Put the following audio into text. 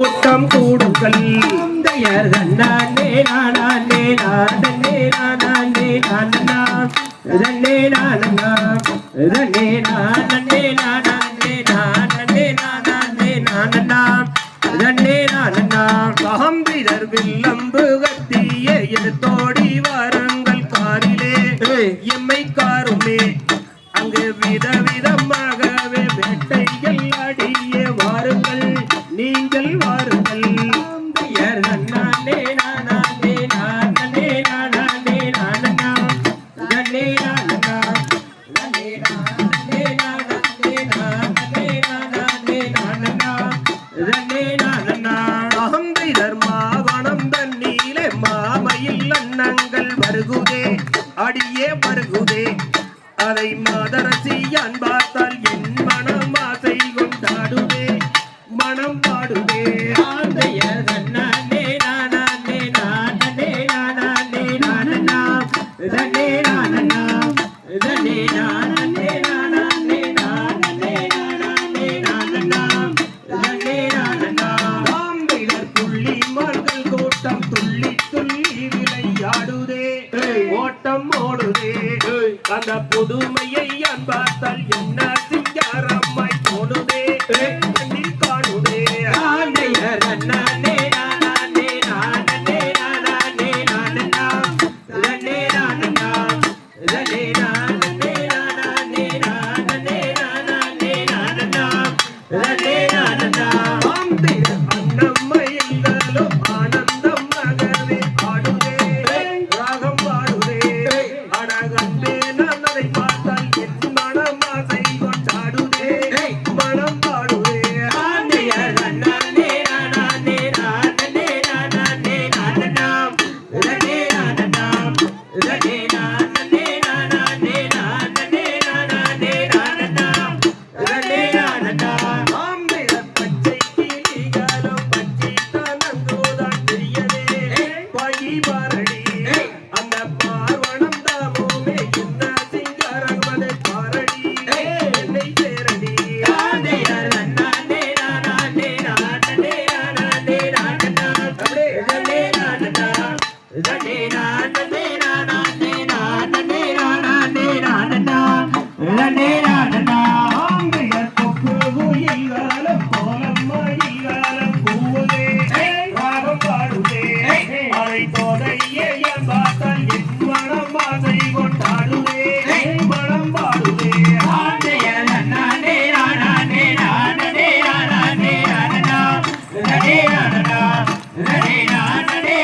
கூட்டம் கூடுங்கள் தயார் தன்னே நானே நானே நானே நானா தன்னே நானா தன்னே நானே நானே நானே நானே நானா தன்னே நானா காம்பிதர் வில்லம்பு கத்திய எடுத்தோடி வாருங்கள் காரிலே எம்மை காருமே அங்கு விதவிதமாகவே வேட்டைகள் அடிய வாருங்கள் நீங்கள் வாருங்கள் தயார் தன்னே நானே நானே நானே நானா தன்னே நானா தன்னே நானே நானே நானே நானே நானா தன்னே நானா அகம்பிதர் மாவனம் தண்ணீலே மாமையில் அன்னங்கள் வருகுதே அடியே வருகுதே அதை மாதரசியான் பார்த்தால் என் மனம் ஆசை கொண்டாடுவே மனம் பாடுவே ஆந்தையர் தன்னே நானே நானே நானே நானா தன்னே நானா தன்னே நானே நானே நானே நானே நானா தன்னே நானா ஆம்பிடர் புள்ளி மார்கள் கூட்டம் துள்ளி துள்ளி விளையாடுதே ஓட்டம் ஓடுதே அந்த புதுமையை பார்த்தால் என்ன சிங்காரம்மாய் போடுதே கண்ணில் காணுதே ஆண்டையர் நானே நானே நானே நானே நானா தன்னே நானா தன்னே நானே நானே நானே நானே நானா தன்னே நானா ஆம்பிடர் அன்னம்மையிலும் ஆனந்தமாகவே ஆடுதே ராகம் பாடுதே அழகந்தே அதை பார்த்தால் என் மனம் ஆசை கொண்டாடுதே மனம் பாடுதே ஆண்டையர் நானே நானே நானே நானே நானா தன்னே நானா தன்னே நானே நானே நானே நானே நானா தன்னே நானா ஆம்பிடர் பச்சை கிளிகளும் பச்சை தனங்கோதான் தெரியதே பகி பாரடி அந்த பார்வணம் தாமுமே என்ன சிங்காரமதை பாரடி என்னை சேரடி ஆண்டையர் நானே நானே நானே நானே நானா தன்னே நானா தன்னே நானே நானே நானே நானே நானா தன்னே நானா ஆம்பிடர் கொக்கு குயில்களும் கோலம் மயில்களும் கூவுதே ராகம் பாடுதே அதை தோதையே பார்த்தால் என் மனம் ஆசை கொண்டாடுதே மனம் பாடுதே ஆண்டையர் நானே நானே நானே நானே நானா தன்னே நானா தன்னே நானே